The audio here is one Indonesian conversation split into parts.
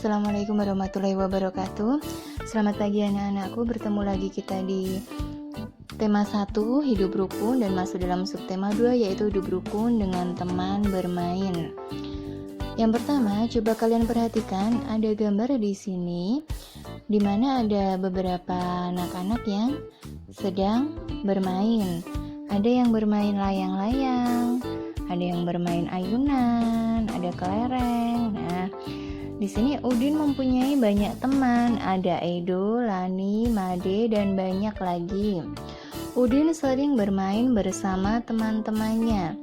Assalamualaikum warahmatullahi wabarakatuh. Selamat pagi anak-anakku, bertemu lagi kita di tema 1 hidup rukun dan masuk dalam subtema 2 yaitu hidup rukun dengan teman bermain. Yang pertama, coba kalian perhatikan ada gambar di sini di mana ada beberapa anak-anak yang sedang bermain. Ada yang bermain layang-layang, ada yang bermain ayunan, ada kelereng. Nah, di sini Udin mempunyai banyak teman, ada Edo, Lani, Made, dan banyak lagi. Udin sering bermain bersama teman-temannya.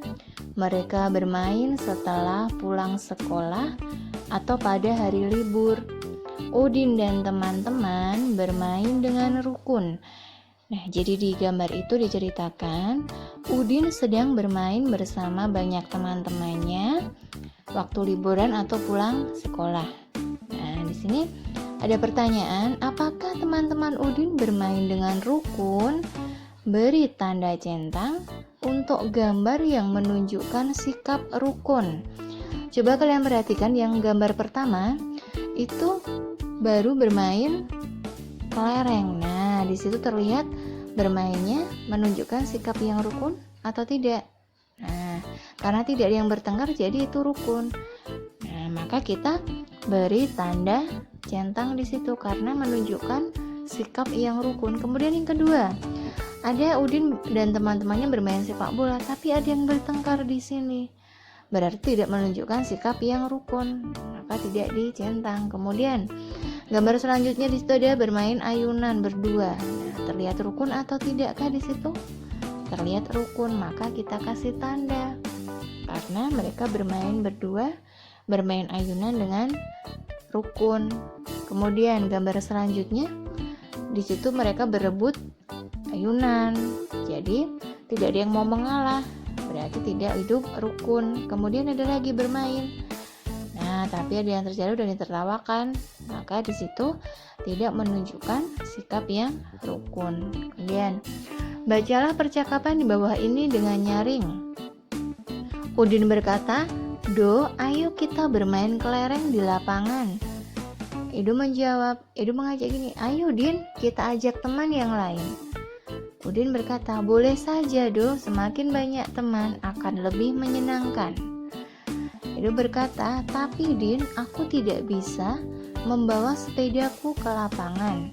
Mereka bermain setelah pulang sekolah atau pada hari libur. Udin dan teman-teman bermain dengan rukun. Nah, jadi di gambar itu diceritakan Udin sedang bermain bersama banyak teman-temannya waktu liburan atau pulang sekolah. Nah, di sini ada pertanyaan, apakah teman-teman Udin bermain dengan rukun? Beri tanda centang untuk gambar yang menunjukkan sikap rukun. Coba kalian perhatikan yang gambar pertama itu baru bermain kelereng. Nah, di situ terlihat bermainnya menunjukkan sikap yang rukun atau tidak. Nah, karena tidak ada yang bertengkar jadi itu rukun. Nah, maka kita beri tanda centang di situ karena menunjukkan sikap yang rukun. Kemudian yang kedua, ada Udin dan teman-temannya bermain sepak bola, tapi ada yang bertengkar di sini. Berarti tidak menunjukkan sikap yang rukun, maka tidak dicentang. Kemudian gambar selanjutnya di situ ada bermain ayunan berdua. Nah, terlihat rukun atau tidakkah di situ? Terlihat rukun, maka kita kasih tanda karena mereka bermain berdua, bermain ayunan dengan rukun. Kemudian gambar selanjutnya di situ mereka berebut ayunan, jadi tidak ada yang mau mengalah, berarti tidak hidup rukun. Kemudian ada lagi bermain, nah tapi ada yang terjatuh dan ditertawakan, maka di situ tidak menunjukkan sikap yang rukun. Kemudian bacalah percakapan di bawah ini dengan nyaring. Udin berkata, "Do, ayo kita bermain kelereng di lapangan." Edo mengajak gini, "Ayo Din, kita ajak teman yang lain." Udin berkata, "Boleh saja Do, semakin banyak teman akan lebih menyenangkan." Edo berkata, "Tapi Din, aku tidak bisa membawa sepedaku ke lapangan.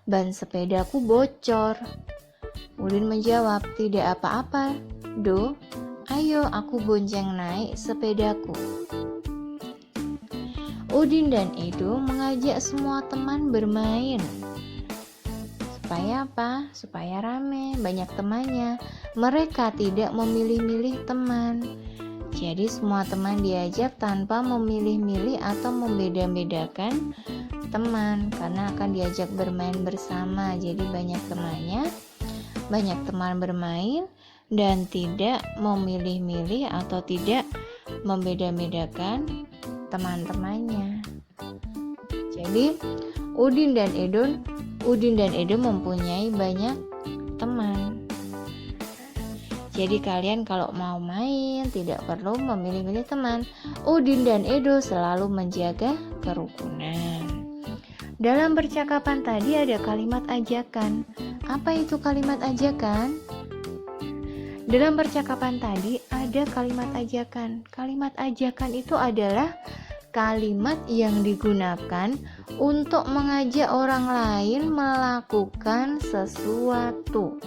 Ban sepedaku bocor." Udin menjawab, "Tidak apa-apa Do, ayo aku bonceng naik sepedaku." Udin dan Edo mengajak semua teman bermain. Supaya apa? Supaya rame, banyak temannya. Mereka tidak memilih-milih teman. Jadi semua teman diajak tanpa memilih-milih atau membeda-bedakan teman, karena akan diajak bermain bersama. Jadi banyak temannya, banyak teman bermain dan tidak memilih-milih atau tidak membeda-bedakan teman-temannya. Jadi Udin dan Edo mempunyai banyak teman. Jadi kalian kalau mau main tidak perlu memilih-milih teman. Udin dan Edo selalu menjaga kerukunan. Dalam percakapan tadi ada kalimat ajakan. Apa itu kalimat ajakan? Dalam percakapan tadi ada kalimat ajakan. Kalimat ajakan itu adalah kalimat yang digunakan untuk mengajak orang lain melakukan sesuatu.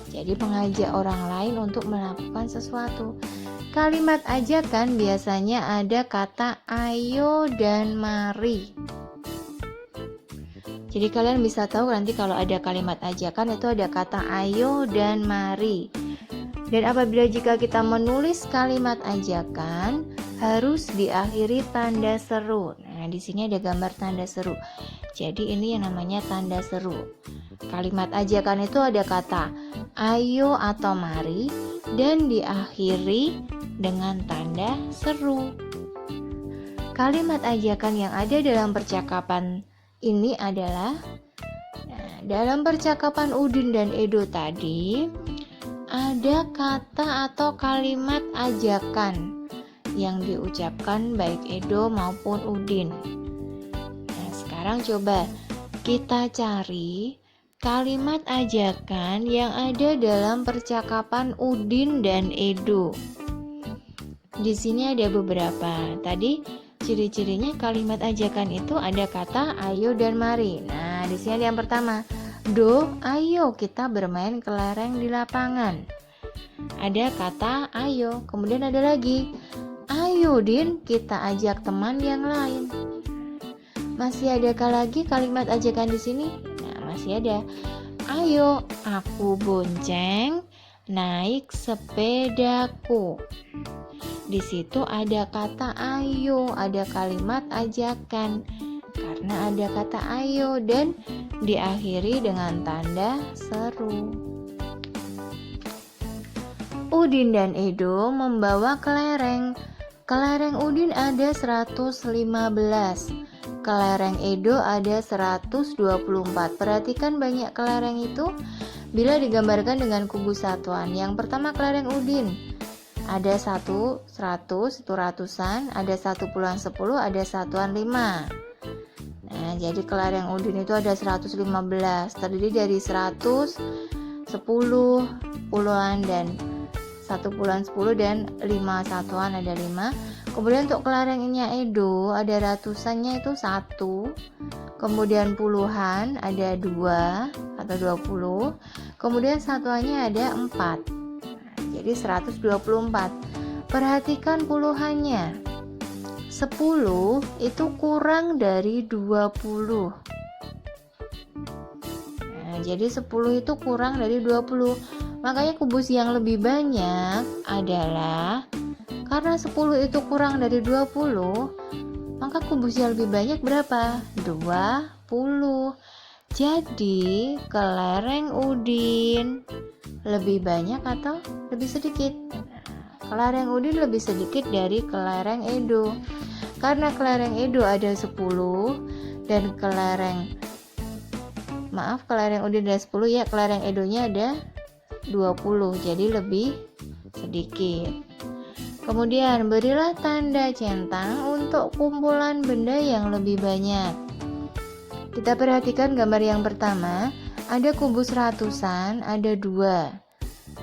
Jadi mengajak orang lain untuk melakukan sesuatu. Kalimat ajakan biasanya ada kata ayo dan mari. Jadi kalian bisa tahu nanti kalau ada kalimat ajakan itu ada kata ayo dan mari. Dan apabila jika kita menulis kalimat ajakan harus diakhiri tanda seru. Nah, di sini ada gambar tanda seru. Jadi ini yang namanya tanda seru. Kalimat ajakan itu ada kata ayo atau mari dan diakhiri dengan tanda seru. Kalimat ajakan yang ada dalam percakapan ini adalah dalam percakapan Udin dan Edo tadi ada kata atau kalimat ajakan. yang diucapkan baik Edo maupun Udin. Nah, sekarang coba kita cari kalimat ajakan yang ada dalam percakapan Udin dan Edo. Di sini ada beberapa. Tadi ciri-cirinya kalimat ajakan itu ada kata ayo dan mari. Nah, di sini ada yang pertama. Do, ayo kita bermain kelereng di lapangan. Ada kata ayo. Kemudian ada lagi. Ayo Din, kita ajak teman yang lain. Masih adakah lagi kalimat ajakan di sini? Nah, masih ada. Ayo, aku bonceng naik sepedaku. Di situ ada kata ayo, ada kalimat ajakan. Karena ada kata ayo dan diakhiri dengan tanda seru. Udin dan Edo membawa kelereng. Kelereng Udin ada 115. Kelereng Edo ada 124. Perhatikan banyak kelereng itu bila digambarkan dengan kubus satuan. Yang pertama kelereng Udin. Ada 100 itu ratusan, ada 10 ada satuan 5. Nah, jadi kelereng Udin itu ada 115, terdiri dari 100, 10, puluhan dan 1 puluhan 10 dan 5 satuan ada 5. Kemudian untuk kelerengnya Edo ada ratusannya itu 1, kemudian puluhan ada 2 atau 20, kemudian satuannya ada 4. Nah, jadi 124. Perhatikan puluhannya. 10 itu kurang dari 20. Nah, jadi 10 itu kurang dari 20. Makanya kubus yang lebih banyak adalah karena 10 itu kurang dari 20, maka kubus yang lebih banyak berapa? 20. Jadi kelereng Udin lebih banyak atau lebih sedikit? Kelereng Udin lebih sedikit dari kelereng Edo. Karena kelereng Edo ada 10 dan kelereng Udin ada 10 ya, kelereng Edonya ada 20, jadi lebih sedikit. Kemudian berilah tanda centang untuk kumpulan benda yang lebih banyak. Kita perhatikan gambar yang pertama, ada kubus ratusan, ada 2.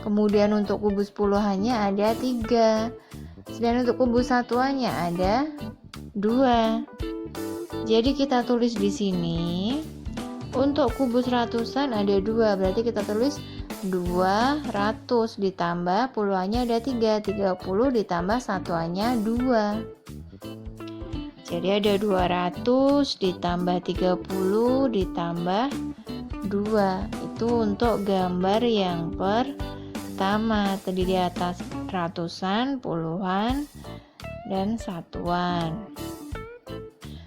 Kemudian untuk kubus puluhannya ada 3. Sedangkan untuk kubus satuannya ada 2. Jadi kita tulis di sini untuk kubus ratusan ada 2, berarti kita tulis 200 ditambah puluhannya ada 3, 30 ditambah satuannya 2. Jadi ada 200 ditambah 30 ditambah 2. Itu untuk gambar yang pertama, terdiri atas ratusan, puluhan, dan satuan.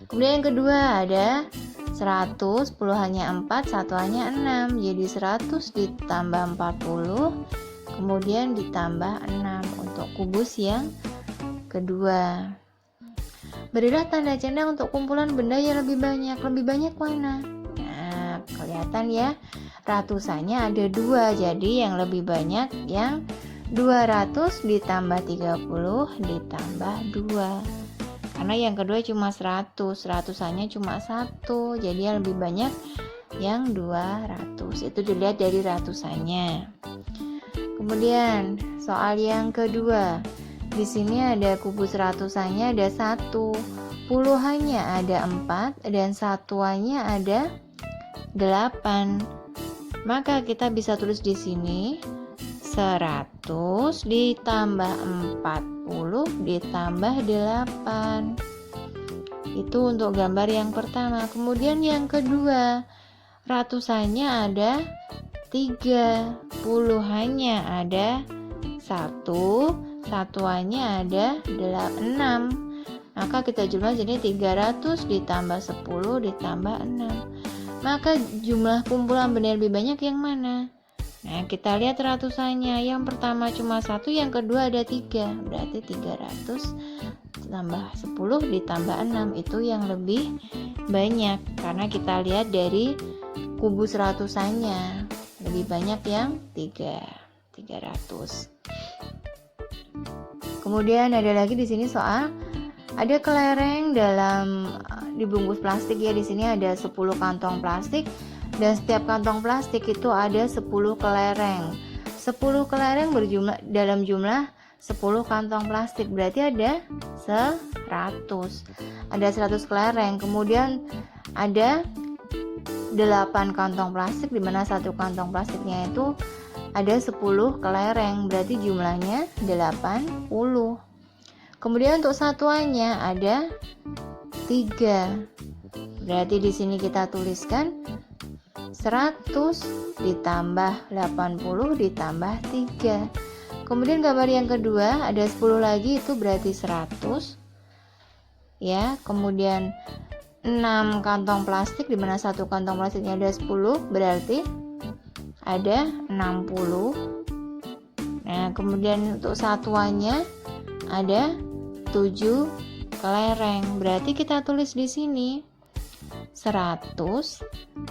Kemudian yang kedua ada 100, puluhannya 4, satuannya 6. Jadi 100 ditambah 40, kemudian ditambah 6 untuk kubus yang kedua. Berilah tanda centang untuk kumpulan benda yang lebih banyak. Lebih banyak mana? Nah, kelihatan ya, ratusannya ada 2, jadi yang lebih banyak yang 200 ditambah 30 ditambah 2. Karena yang kedua cuma 100, ratusannya cuma 1, jadi yang lebih banyak yang 200. Itu dilihat dari ratusannya. Kemudian soal yang kedua, di sini ada kubus ratusannya ada 1, puluhannya ada 4, dan satuannya ada 8. Maka kita bisa tulis di sini 100 ditambah 40 ditambah 8. Itu untuk gambar yang pertama. Kemudian yang kedua, ratusannya ada 3, puluhannya ada 1, satuannya ada 6. Maka kita jumlah jadi 300 ditambah 10 ditambah 6. Maka jumlah kumpulan benda lebih banyak yang mana? Nah, kita lihat ratusannya. Yang pertama cuma 1, yang kedua ada 3. Berarti 300 tambah 10 ditambah 6 itu yang lebih banyak. Karena kita lihat dari kubus ratusannya. Lebih banyak yang 300. Kemudian ada lagi di sini soal ada kelereng dalam dibungkus plastik ya. Di sini ada 10 kantong plastik dan setiap kantong plastik itu ada 10 kelereng. 10 kelereng berjumlah dalam jumlah 10 kantong plastik, berarti ada 100. Ada 100 kelereng. Kemudian ada 8 kantong plastik, di mana satu kantong plastiknya itu ada 10 kelereng, berarti jumlahnya 80. Kemudian untuk satuannya ada 3. Berarti di sini kita tuliskan 100 ditambah 80 ditambah 3. Kemudian gambar yang kedua ada 10 lagi, itu berarti 100. Ya, kemudian 6 kantong plastik, di mana satu kantong plastiknya ada 10, berarti ada 60. Nah, kemudian untuk satuannya ada 7 kelereng. Berarti kita tulis di sini 100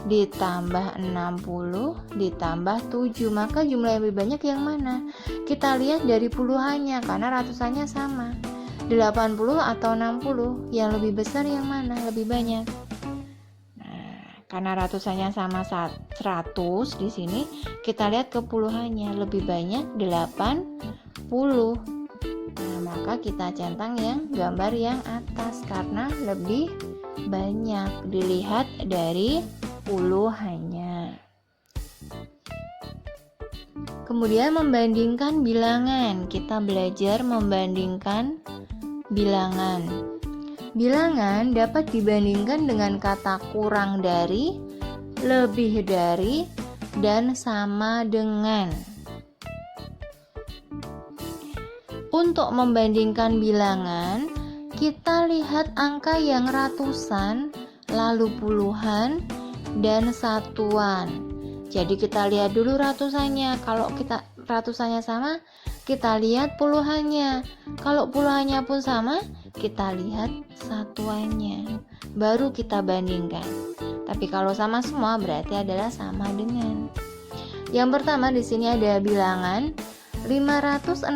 ditambah 60 ditambah 7. Maka jumlah yang lebih banyak yang mana? Kita lihat dari puluhannya, karena ratusannya sama. 80 atau 60, yang lebih besar yang mana? Lebih banyak. Nah, karena ratusannya sama 100 di sini, kita lihat ke puluhannya, lebih banyak 80. Nah, maka kita centang yang gambar yang atas karena lebih banyak dilihat dari puluhannya. Kemudian membandingkan bilangan. Kita belajar membandingkan bilangan. Bilangan dapat dibandingkan dengan kata kurang dari, lebih dari, dan sama dengan. Untuk membandingkan bilangan, kita lihat angka yang ratusan, lalu puluhan, dan satuan. Jadi kita lihat dulu ratusannya. Kalau kita ratusannya sama, kita lihat puluhannya. Kalau puluhannya pun sama, kita lihat satuannya. Baru kita bandingkan. Tapi kalau sama semua berarti adalah sama dengan. Yang pertama di sini ada bilangan 568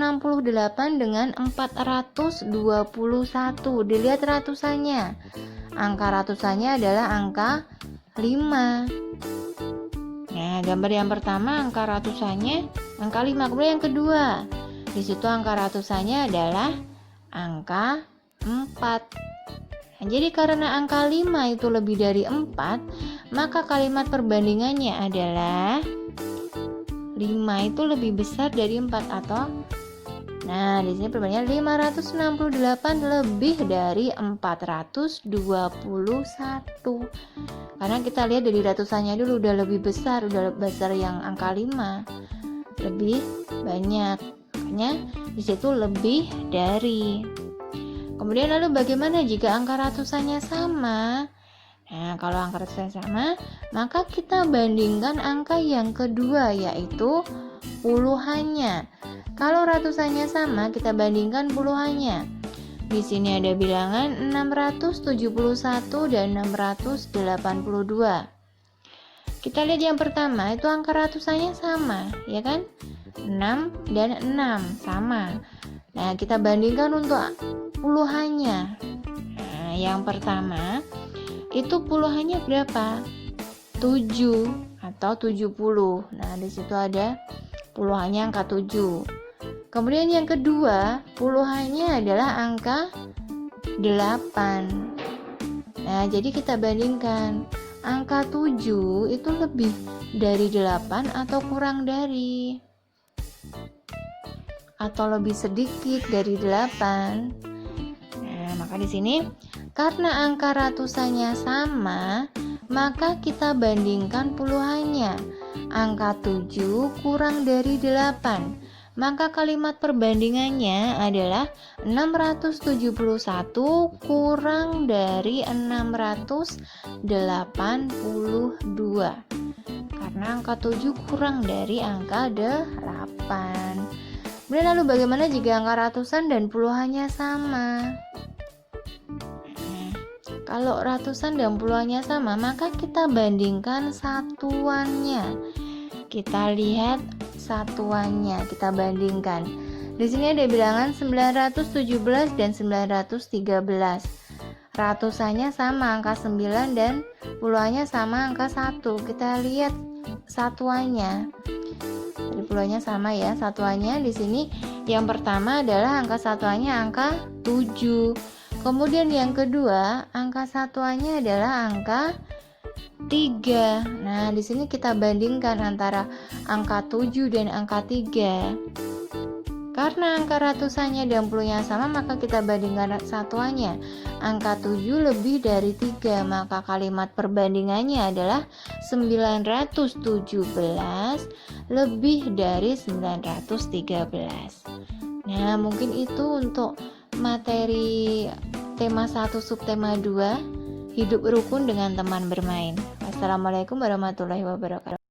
dengan 421. Dilihat ratusannya. Angka ratusannya adalah angka 5. Nah, gambar yang pertama angka ratusannya angka 5. Kemudian yang kedua, di situ angka ratusannya adalah angka 4. Nah, jadi karena angka 5 itu lebih dari 4, maka kalimat perbandingannya adalah 5 itu lebih besar dari 4 atau, nah di sini perbandingan 568 lebih dari 421. Karena kita lihat dari ratusannya dulu udah lebih besar yang angka 5. Lebih banyak. Makanya di situ lebih dari. Kemudian lalu bagaimana jika angka ratusannya sama? Nah, kalau angka ratusannya sama, maka kita bandingkan angka yang kedua, yaitu puluhannya. Kalau ratusannya sama, kita bandingkan puluhannya. Di sini ada bilangan 671 dan 682. Kita lihat yang pertama, itu angka ratusannya sama, ya kan? 6 dan 6 sama. Nah, kita bandingkan untuk puluhannya. Nah, yang pertama itu puluhannya berapa? 7 atau 70. Nah, di situ ada puluhannya angka 7. Kemudian yang kedua, puluhannya adalah angka 8. Nah, jadi kita bandingkan. Angka 7 itu lebih dari 8 atau kurang dari? Atau lebih sedikit dari 8? Nah, maka di sini karena angka ratusannya sama, maka kita bandingkan puluhannya. Angka 7 kurang dari 8. Maka kalimat perbandingannya adalah 671 kurang dari 682. Karena angka 7 kurang dari angka 8. Kemudian lalu bagaimana jika angka ratusan dan puluhannya sama? Kalau ratusan dan puluhannya sama, maka kita bandingkan satuannya. Kita lihat satuannya, kita bandingkan. Di sini ada bilangan 917 dan 913. Ratusannya sama angka 9 dan puluhannya sama angka 1. Kita lihat satuannya. Jadi puluhannya sama ya. Satuannya di sini yang pertama adalah angka satuannya angka 7. Kemudian yang kedua, angka satuannya adalah angka 3. Nah, di sini kita bandingkan antara angka 7 dan angka 3. Karena angka ratusannya dan puluhnya sama, maka kita bandingkan satuannya. Angka 7 lebih dari 3, maka kalimat perbandingannya adalah 917 lebih dari 913. Nah, mungkin itu untuk materi tema 1 subtema 2, hidup rukun dengan teman bermain. Wassalamualaikum warahmatullahi wabarakatuh.